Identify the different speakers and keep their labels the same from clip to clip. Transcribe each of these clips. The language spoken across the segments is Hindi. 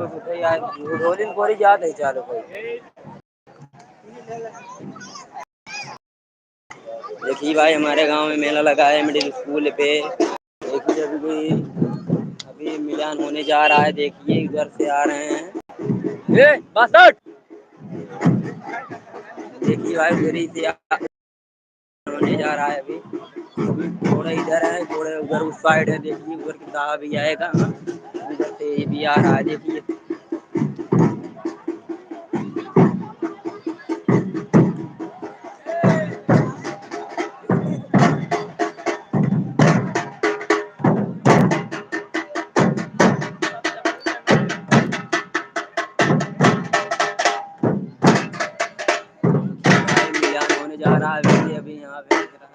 Speaker 1: रोलिंग पूरी याद है चालू कोई। देखिए भाई हमारे गांव में मेला लगा है मिडिल स्कूल पे। देखिए अभी मिलान होने जा रहा है। देखिए घर से आ रहे हैं। ए बासठ। देखिए भाई उधर ही से होने जा रहा है। अभी थोड़ा इधर है थोड़ा उधर उस साइड है। देखिए उधर किताब भी आएगा। उधर से ये भी आ रहा है। देखिए भाई मिलान होने जा रहा है। अभी यहाँ पे दिख रहा है।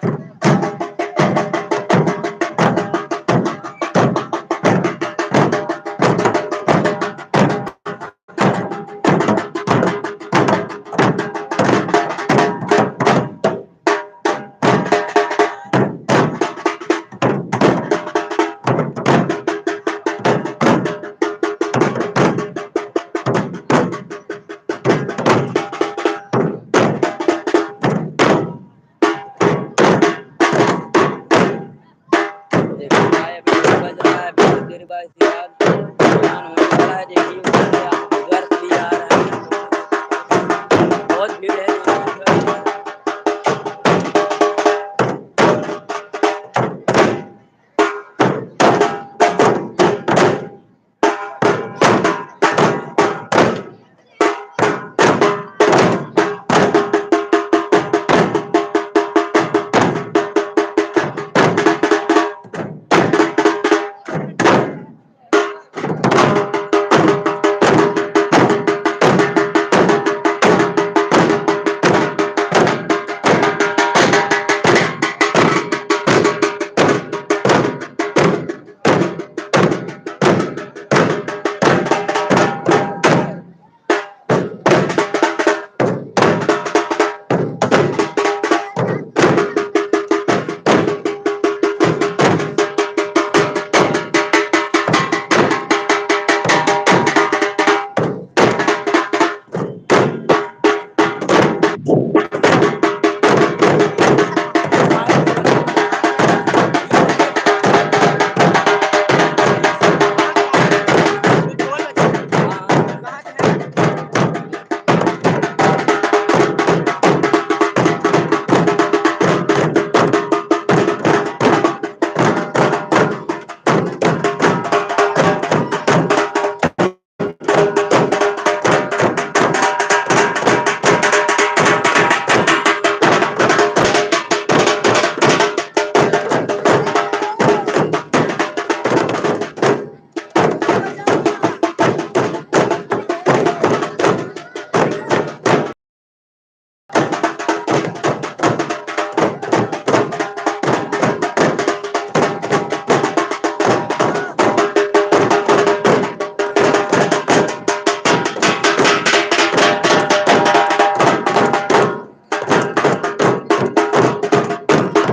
Speaker 1: देखिए भाई अभी बज रहा है। बहुत देर बाद इसके बाद मिलान होने वाला है। देखिए उधर से भी आ रहे हैं। बहुत भीड़ है यहाँ पे।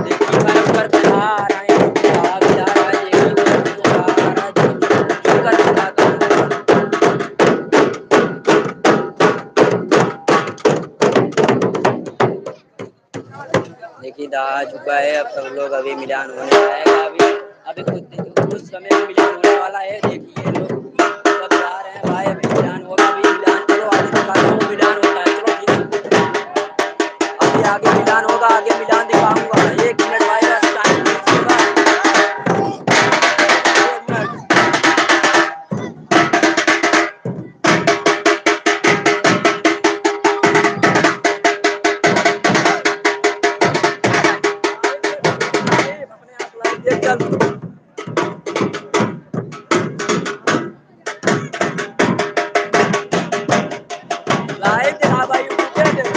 Speaker 1: देखिए भाई ऊपर से आ रहे हैं। आ भी जा रहा है। देखिए उधर से आ रहा है। देखिए ऊपर से जाता है। देखिए आ चुका है। अब सब लोग अभी मिलान होने जाएगा। अभी अभी कुछ समय में मिलान होने वाला है। देखिए लोग सब जा रहे हैं। भाई अभी मिलान होगा। अभी मिलान चलो आगे दिखाता हूँ मिलान होता है। चलो ठीक है। अभी आगे मिलान होगा। आगे मिलान दिखाऊंगा। एक मिनट भाई बस टाइम दीजिएगा। एक मिनट। अपने आप लाइव देख चल। लाइव दिखा भाई यूट्यूब पे देख।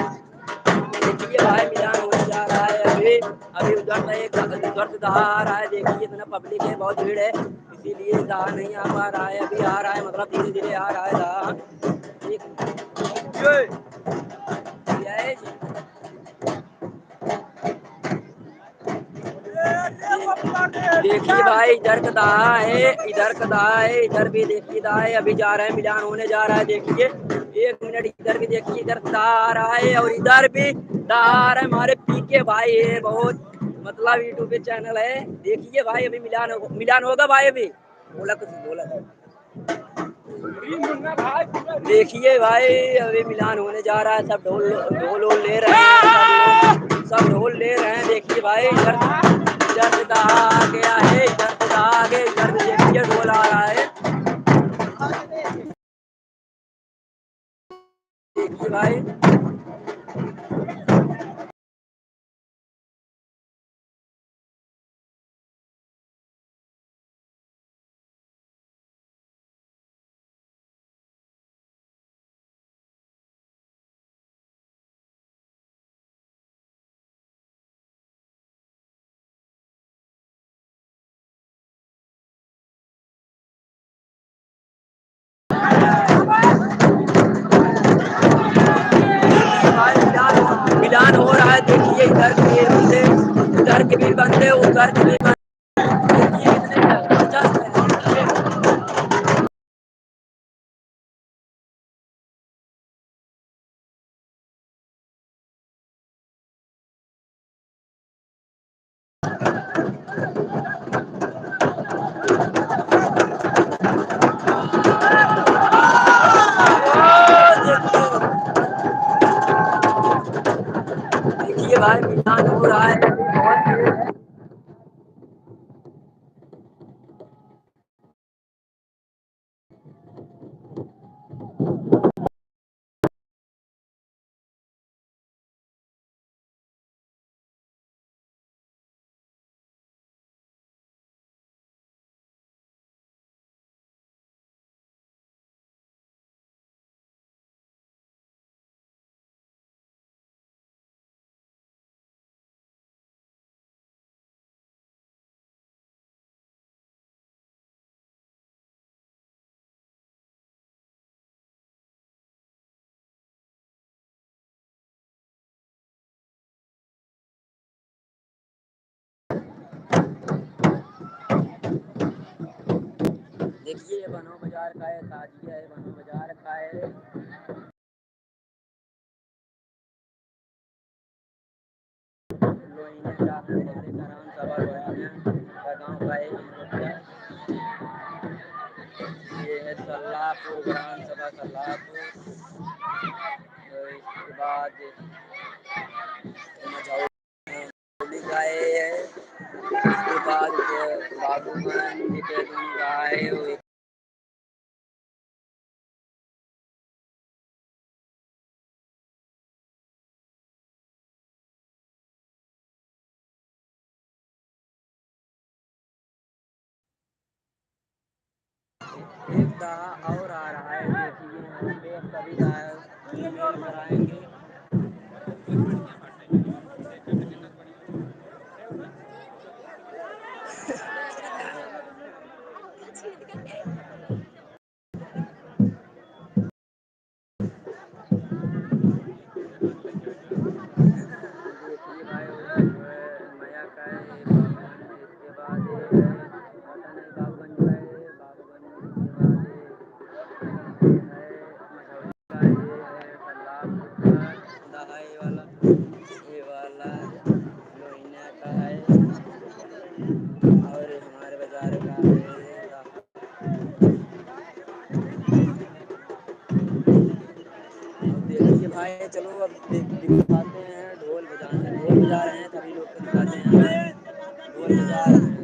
Speaker 1: देखिए भाई मिलान होने जा रहा है। अभी अभी उधर से दहा आ रहा है। देखिए इतना पब्लिक है। बहुत भीड़ है। इसीलिए दहा नहीं आ पा रहा है। अभी आ रहा है मतलब धीरे धीरे आ रहा है दहा। ठीक। है। देखिए भाई इधर का दहा है, इधर का दहा है, इधर भी देखिए दहा है। अभी जा रहे हैं, मिलान होने जा रहा है। देखिए 1 मिनट, इधर भी देखिए, इधर दहा आ रहा है और इधर भी दहा आ रहा है। हमारे पीके भाई है, बहुत मतलब यूट्यूब पे चैनल है। देखिए भाई अभी मिलान होगा भाई। अभी बोला कुछ बोला देखिए भाई अभी मिलान होने जा रहा है। सब ढोल ढोल वोल ले रहे हैं, सब ढोल ले रहे हैं। देखिए भाई इधर इधर से दहा आ गया है, इधर से दहा आ गया, इधर से देखिए ढोल आ रहा है। देखिए भाई मिलान हो रहा है। देखिए इधर के बंदे, उधर के भी बंदे, उधर के भी बंदे। देखिए कितने जबरदस्त है। देखिए भाई मिलान हो रहा है, बहुत भीड़ है। देखिए ये बनो बाजार का है, ताजिया है, बनो बाजार का है। लोइने का कराम सभा लोइने का गाँव का है। ये है सल्लापुर ग्राम सभा सल्लापुर। तो इसके बाद मझौली गाय है। इसके बाद बाबूगंज के गाय। एक दहा और आ रहा है। देखिए यहाँ पे अब सभी दहा कराएंगे। देखिए भाई मया का है बाबूगंज। इसके बाद ये है पता नहीं बाबूगंज का है, बाबूगंज इसके बाद ये है मझौली का, ये है सल्लापुर का दहाई वाला, ये वाला लोहिना का है और हमारे बाजार का है। अब देखिए भाई चलो अब दिखाते हैं ढोल बजा रहे हैं, सभी लोग को दिखाते हैं। ढोल बजा रहे हैं।